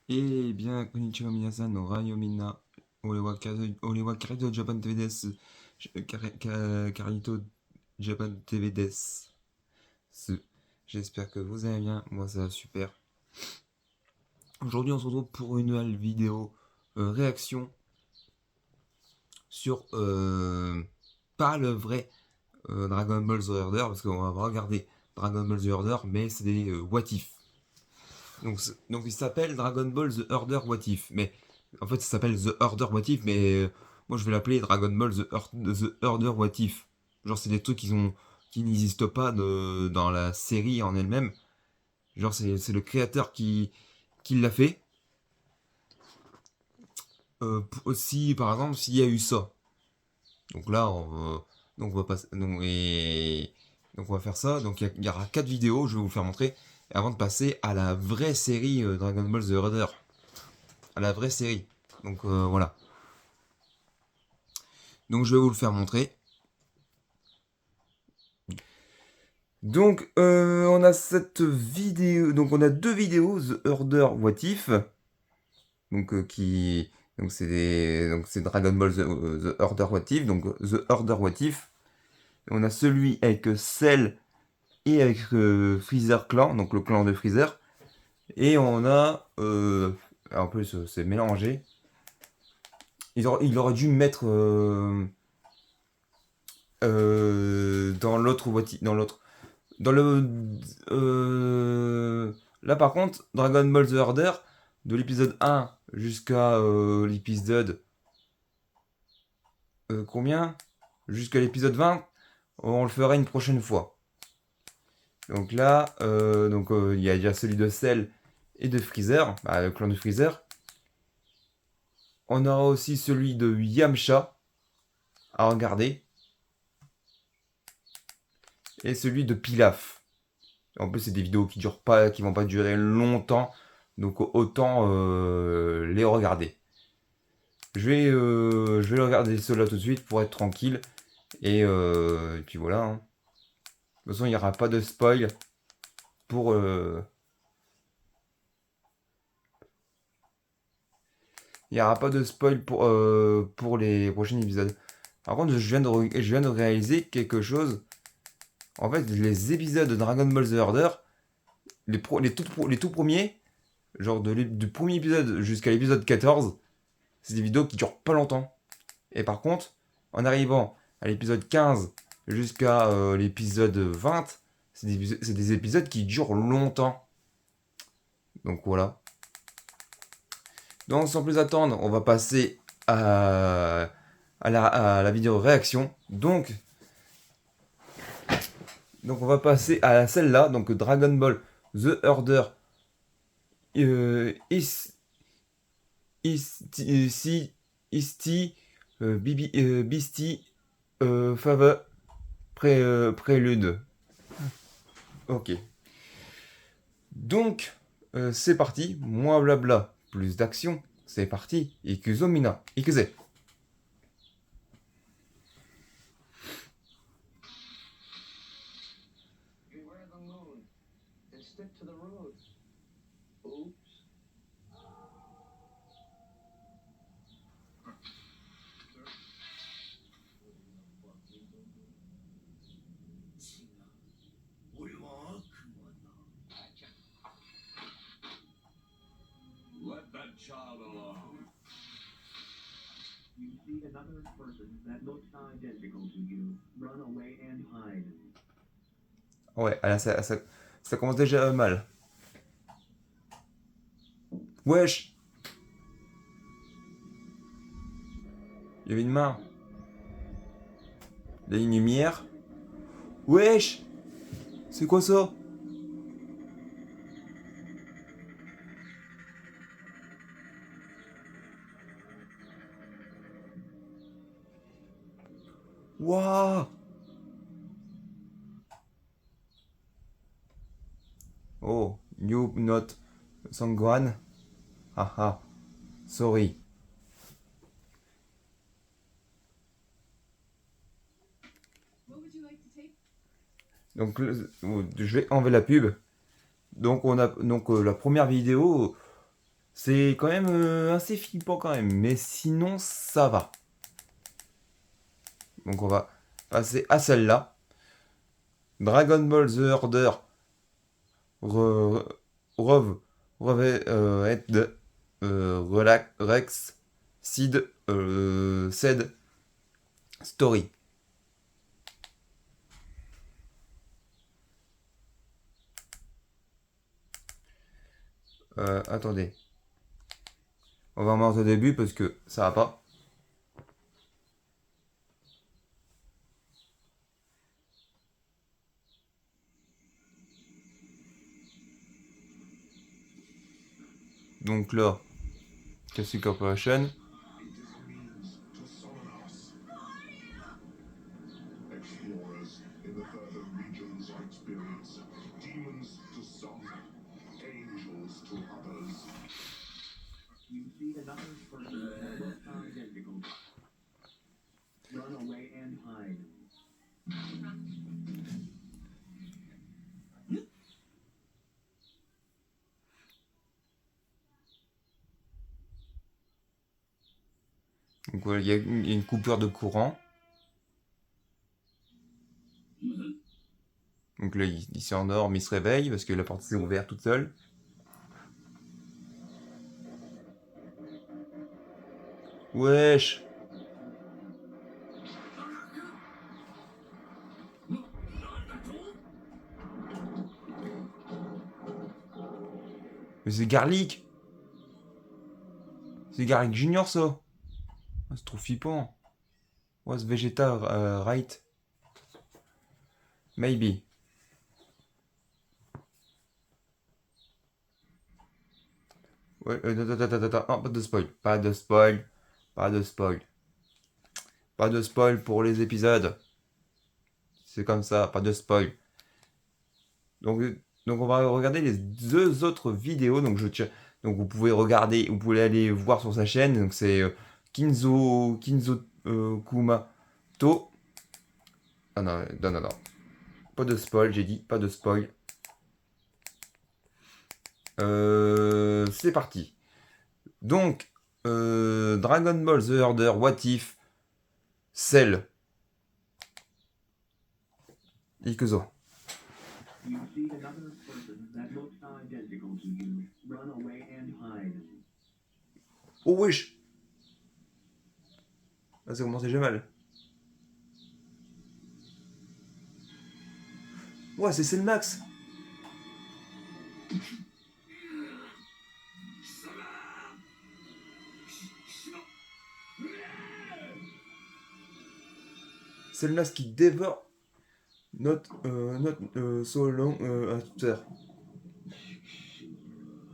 Eh bien, konnichiwa minasan, no rayo minna, ole wa Karito Japan TV desu. Karito Japan TV desu. J'espère que vous allez bien, moi ça va super. Aujourd'hui on se retrouve pour une nouvelle vidéo réaction sur pas le vrai Dragon Ball The Order, parce qu'on va regarder Dragon Ball The Order, mais c'est des what if. Donc il s'appelle Dragon Ball The Order What If. Mais en fait, ça s'appelle The Order What If, mais moi je vais l'appeler Dragon Ball The Order What If. Genre, c'est des trucs qui n'existent pas dans la série en elle-même. Genre, c'est le créateur qui l'a fait. Aussi, par exemple, s'il y a eu ça. Donc là, donc on va passer. Donc on va faire ça. Donc il y aura 4 vidéos, je vais vous faire montrer. Avant de passer à la vraie série Dragon Ball The Order. À la vraie série. Donc voilà. Donc je vais vous le faire montrer. Donc on a cette vidéo, donc on a deux vidéos, The Order What If, donc donc c'est Dragon Ball The Order What If, donc The Order What If. On a celui avec Cell et avec Freezer Clan, donc le clan de Freezer. Et on a, en plus c'est mélangé. Il aurait dû mettre dans l'autre What If, dans l'autre. Dans le. Là, par contre, Dragon Ball The Order, de l'épisode 1 jusqu'à l'épisode. Combien? Jusqu'à l'épisode 20, on le fera une prochaine fois. Donc là, il y a déjà celui de Cell et de Freezer, bah, le clan de Freezer. On aura aussi celui de Yamcha à regarder. Et celui de Pilaf. En plus, c'est des vidéos qui durent pas, qui vont pas durer longtemps. Donc autant les regarder. Je vais regarder cela tout de suite pour être tranquille. Et puis voilà, hein. De toute façon, il n'y aura pas de spoil pour. Il n'y aura pas de spoil pour les prochains épisodes. Par contre, je viens de réaliser quelque chose. En fait, les épisodes de Dragon Ball The Order, les tout premiers, genre du premier épisode jusqu'à l'épisode 14, c'est des vidéos qui durent pas longtemps. Et par contre, en arrivant à l'épisode 15 jusqu'à l'épisode 20, c'est des épisodes qui durent longtemps. Donc voilà. Donc sans plus attendre, on va passer à la vidéo réaction. Donc on va passer à celle-là, donc Dragon Ball The Order is, Isti Beastie Fava Prélude. Ok. Donc, c'est parti. Moins blabla, plus d'action. C'est parti. Ikuzomina. Ikuze. Beware the moon and stick to the road. Oops. Let that child alone. You see another person that looks identical to you. Run away and hide. Ouais, là, ça commence déjà mal. Wesh. Il y avait une main. Il y a une lumière. Wesh. C'est quoi ça? Waouh. Oh, you not Sangwan. Haha. Sorry. Donc je vais enlever la pub. Donc on a donc la première vidéo. C'est quand même assez flippant quand même, mais sinon ça va. Donc on va passer à celle-là. Dragon Ball The Order Rove Red Rex Seed Said Story. Attendez. On va remonter au début parce que ça va pas. Donc là, Cassie Corporation. Explorers in the further regions of experience, demons to some, angels to others. You see another person that looks identical. Run away and hide. Donc voilà, il y a une coupure de courant. Donc là, il s'endort, mais il se réveille parce que la porte s'est ouverte toute seule. Wesh! Mais c'est Garlic! C'est Garlic Junior ça! Ah, c'est trop flippant! Was Vegeta right? Maybe. Ouais, attends, non, pas de spoil. Pas de spoil. Pas de spoil. Pas de spoil pour les épisodes. C'est comme ça, pas de spoil. Donc, donc on va regarder les deux autres vidéos. Donc vous pouvez regarder, vous pouvez aller voir sur sa chaîne. Donc c'est Kinzo Kumato. Ah non, non, non, non. Pas de spoil, j'ai dit, pas de spoil. C'est parti. Donc, Dragon Ball The Order, What If, Cell. Ikuzo. You see another person that looks identical to you. Run away and hide. Oh wesh! Là, ça commence déjà mal. Ouais, c'est le max. C'est le max qui dévore notre so long after.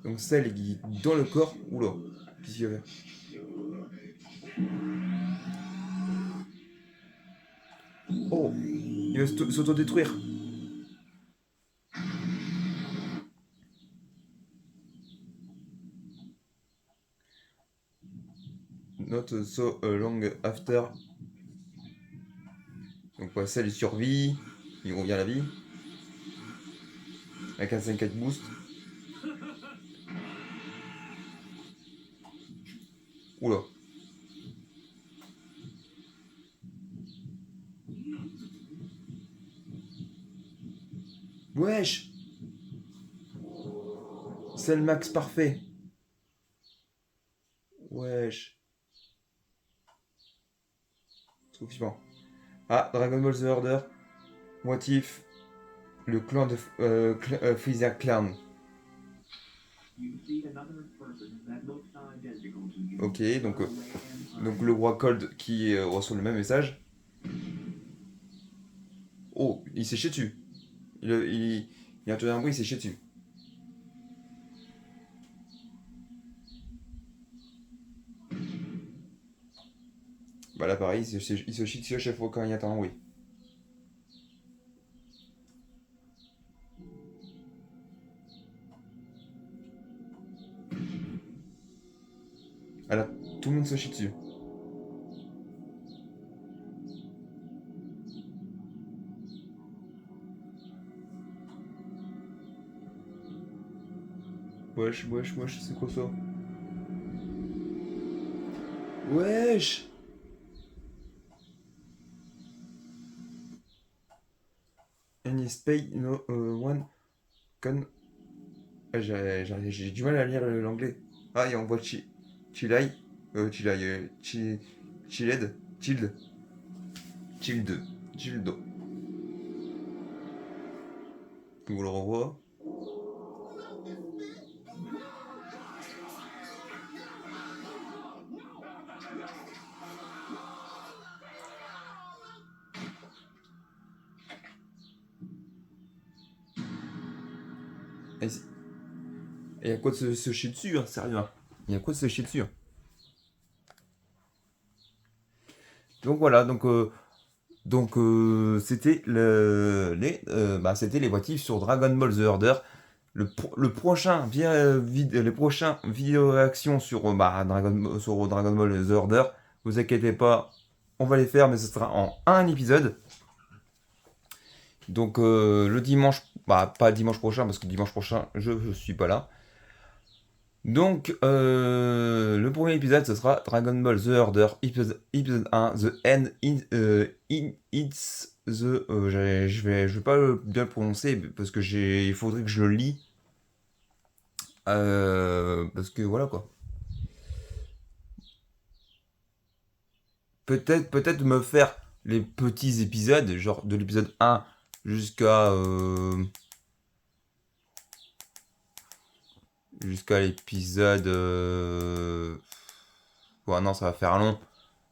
Donc celle qui est dans le corps. Oula, qu'est-ce qu'il y avait? Oh, il va s'autodétruire. Not so long after. Donc ouais, celle il survit, il revient à la vie. Avec un 5-4 boost. Oula. Wesh! C'est le max parfait. Wesh. Trop flippant. Ah, Dragon Ball The Order. What if le clan de Freezer Clan. You see another person that looks identical to you. Ok, Run away and hide. donc le roi Cold qui reçoit le même message. Oh, il s'est chié dessus. Il a entendu un bruit, il s'est chié dessus. Bah là pareil, il se chie dessus à chaque fois quand il entend un bruit. Ah là, tout le monde se chie dessus. Wesh, c'est quoi ça? Wesh. Any spade, no one can. J'ai du mal à lire l'anglais. Ah, et on voit Chilai. Chilai. Chiled. Child. Child. Childo. On le revoit. Et il y a quoi de se chier dessus, hein, sérieux. Il y a quoi de se chier dessus. Hein. Donc voilà, c'était c'était les motifs sur Dragon Ball The Order. Le prochain les prochains vidéo réactions sur sur Dragon Ball The Order, vous inquiétez pas, on va les faire, mais ce sera en un épisode. Donc le dimanche, pas dimanche prochain parce que dimanche prochain je suis pas là. Donc le premier épisode ce sera Dragon Ball The Order épisode 1 The End It's the je vais pas bien le prononcer parce que il faudrait que je le lis parce que voilà quoi. Peut-être me faire les petits épisodes genre de l'épisode 1 jusqu'à l'épisode ouais, non, ça va faire long.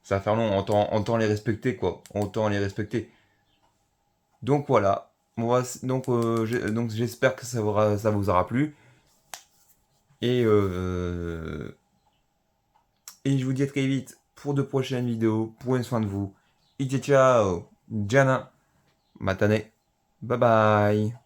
Ça va faire long, autant les respecter quoi. Autant les respecter. Donc voilà. Donc j'espère que ça vous aura plu. Et je vous dis à très vite pour de prochaines vidéos. Prenez soin de vous. Ciao, Jana, Matane. Bye bye.